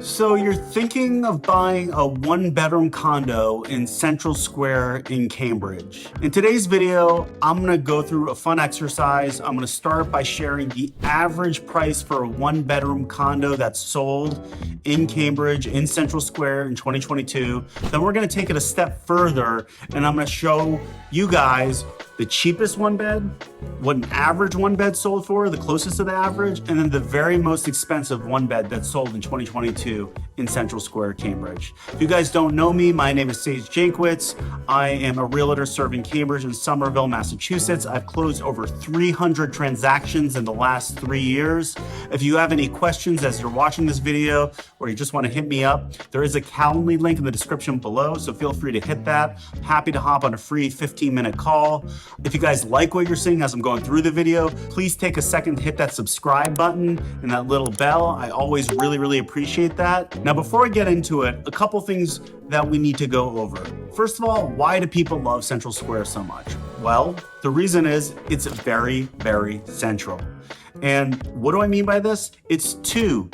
So you're thinking of buying a one-bedroom condo in Central Square in Cambridge. In today's video, I'm gonna go through a fun exercise. I'm gonna start by sharing the average price for a one-bedroom condo that's sold in Cambridge in Central Square in 2022. Then we're gonna take it a step further and I'm gonna show you guys the cheapest one bed, what an average one bed sold for, the closest to the average, and then the very most expensive one bed that's sold in 2022 in Central Square, Cambridge. If you guys don't know me, my name is Jankowitz. I am a realtor serving Cambridge and Somerville, Massachusetts. I've closed over 300 transactions in the last 3 years. If you have any questions as you're watching this video, or you just want to hit me up, there is a Calendly link in the description below, so feel free to hit that. Happy to hop on a free 15-minute call. If you guys like what you're seeing as I'm going through the video, please take a second to hit that subscribe button and that little bell. I always really appreciate that. Now, before I get into it, a couple things that we need to go over. First of all, why do people love Central Square so much? Well, the reason is it's very central. And what do I mean by this? It's two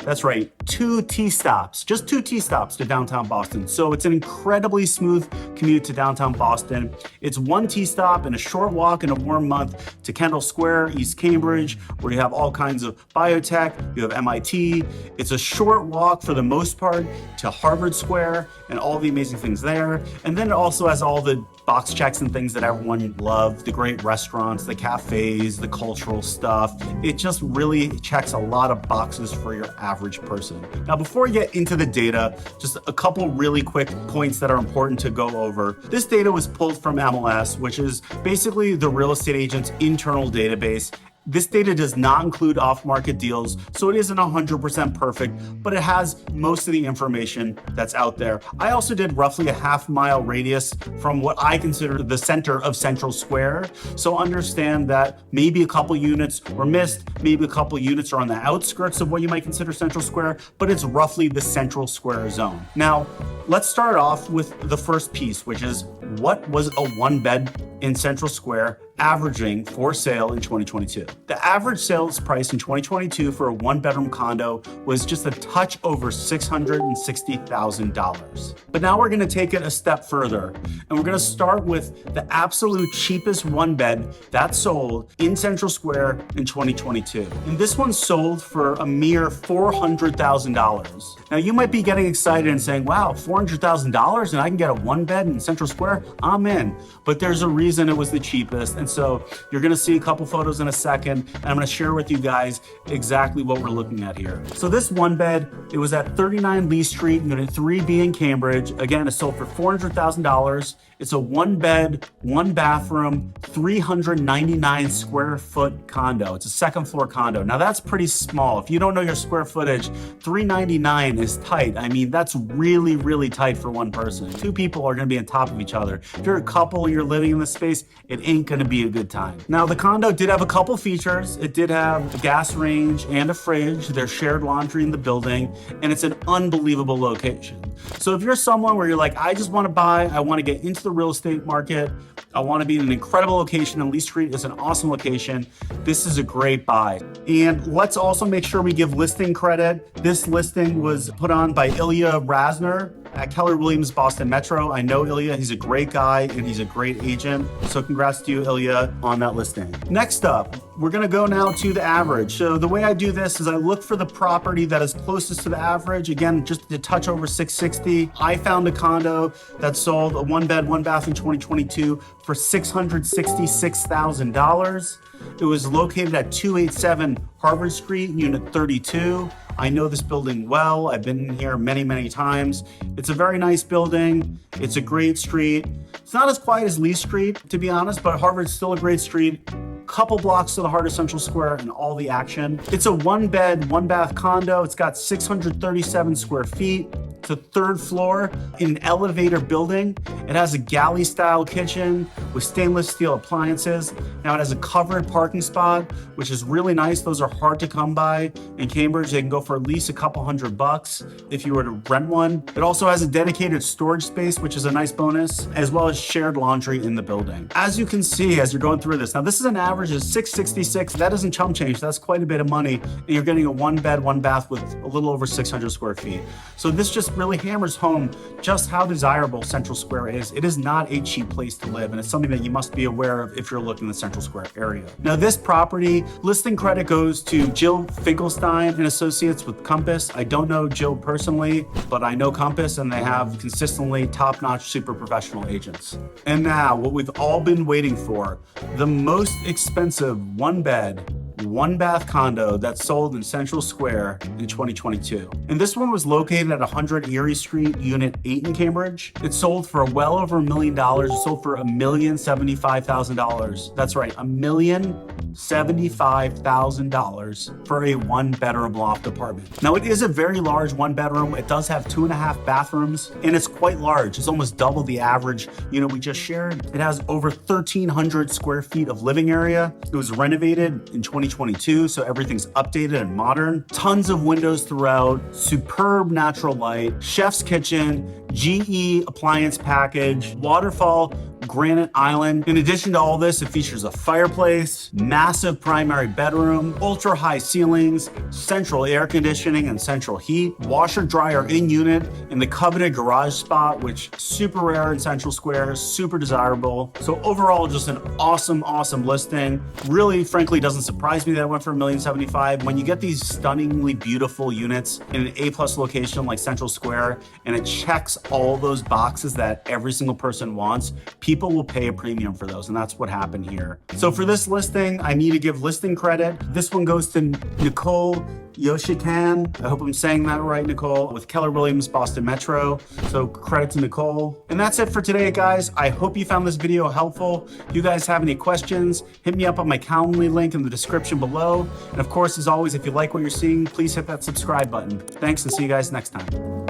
T-stops, just two T-stops to downtown Boston. So it's an incredibly smooth commute to downtown Boston. It's one T-stop and a short walk in a warm month to Kendall Square, East Cambridge, where you have all kinds of biotech, you have MIT. It's a short walk for the most part to Harvard Square and all the amazing things there. And then it also has all the box checks and things that everyone loves, the great restaurants, the cafes, the cultural stuff. It just really checks a lot of boxes for your average person. Now, before we get into the data, just a couple really quick points that are important to go over. This data was pulled from MLS, which is basically the real estate agent's internal database. This data does not include off-market deals, so it isn't 100% perfect, but it has most of the information that's out there. I also did roughly a half-mile radius from what I consider the center of Central Square, so understand that maybe a couple units were missed, maybe a couple units are on the outskirts of what you might consider Central Square, but it's roughly the Central Square zone. Now, let's start off with the first piece, which is what was a one bed in Central Square averaging for sale in 2022. The average sales price in 2022 for a one-bedroom condo was just a touch over $660,000. But now we're gonna take it a step further, and we're gonna start with the absolute cheapest one bed that sold in Central Square in 2022. And this one sold for a mere $400,000. Now you might be getting excited and saying, wow, $400,000 and I can get a one bed in Central Square? I'm in. But there's a reason it was the cheapest. And so you're gonna see a couple photos in a second, and I'm gonna share with you guys exactly what we're looking at here. So this one bed, it was at 39 Lee Street, Unit 3B in Cambridge. Again, it sold for $400,000. It's a one bed, one bathroom, 399 square foot condo. It's a second floor condo. Now that's pretty small. If you don't know your square footage, 399 is tight. I mean, that's really tight for one person. Two people are gonna be on top of each other. If you're a couple and you're living in this space, it ain't gonna be a good time. Now the condo did have a couple features. It did have a gas range and a fridge. There's shared laundry in the building, and it's an unbelievable location. So if you're someone where you're like, I just wanna buy, I wanna get into the real estate market, I wanna be in an incredible location, and Lee Street is an awesome location, this is a great buy. And let's also make sure we give listing credit. This listing was put on by Ilya Rasner at Keller Williams Boston Metro. I know Ilya, he's a great guy and he's a great agent. So congrats to you, Ilya, on that listing. Next up, we're gonna go now to the average. So the way I do this is I look for the property that is closest to the average. Again, just a touch over 660. I found a condo that sold a one bed, one bath in 2022 for $666,000. It was located at 287 Harvard Street, Unit 32. I know this building well. I've been in here many times. It's a very nice building. It's a great street. It's not as quiet as Lee Street, to be honest, but Harvard's still a great street. Couple blocks to the heart of Central Square and all the action. It's a one bed, one bath condo. It's got 637 square feet. It's a third floor in an elevator building. It has a galley style kitchen with stainless steel appliances. Now it has a covered parking spot, which is really nice. Those are hard to come by in Cambridge. They can go for at least a couple $100 if you were to rent one. It also has a dedicated storage space, which is a nice bonus, as well as shared laundry in the building. As you can see, as you're going through this, now this is an average of $666. That isn't chump change. That's quite a bit of money. And you're getting a 1 bed, 1 bath with a little over 600 square feet. So this just really hammers home just how desirable Central Square is. It is not a cheap place to live, and it's something that you must be aware of if you're looking in the Central Square area. Now this property, listing credit goes to Jill Finkelstein and Associates with Compass. I don't know Jill personally, but I know Compass, and they have consistently top-notch, super professional agents. And now, what we've all been waiting for, the most expensive 1 bed, 1 bath condo that sold in Central Square in 2022. And this one was located at 100 Erie Street, Unit 8 in Cambridge. It sold for well over $1 million. It sold for $1,075,000. That's right, $1,075,000 for a 1 bedroom loft apartment. Now it is a very large 1 bedroom. It does have 2.5 bathrooms, and it's quite large. It's almost double the average unit we just shared. It has over 1,300 square feet of living area. It was renovated in 2022, so everything's updated and modern. Tons of windows throughout, superb natural light, chef's kitchen, GE appliance package, waterfall, granite island. In addition to all this, it features a fireplace, massive primary bedroom, ultra high ceilings, central air conditioning and central heat, washer dryer in unit, and the coveted garage spot, which is super rare in Central Square, super desirable. So overall, just an awesome listing. Really, frankly, doesn't surprise me that it went for $1,075,000. When you get these stunningly beautiful units in an A+ location like Central Square, and it checks all those boxes that every single person wants, people will pay a premium for those, and that's what happened here. So for this listing, I need to give listing credit. This one goes to Nicole Yoshikan. I hope I'm saying that right, Nicole, with Keller Williams Boston Metro. So credit to Nicole. And that's it for today, guys. I hope you found this video helpful. If you guys have any questions, hit me up on my Calendly link in the description below. And of course, as always, if you like what you're seeing, please hit that subscribe button. Thanks, and see you guys next time.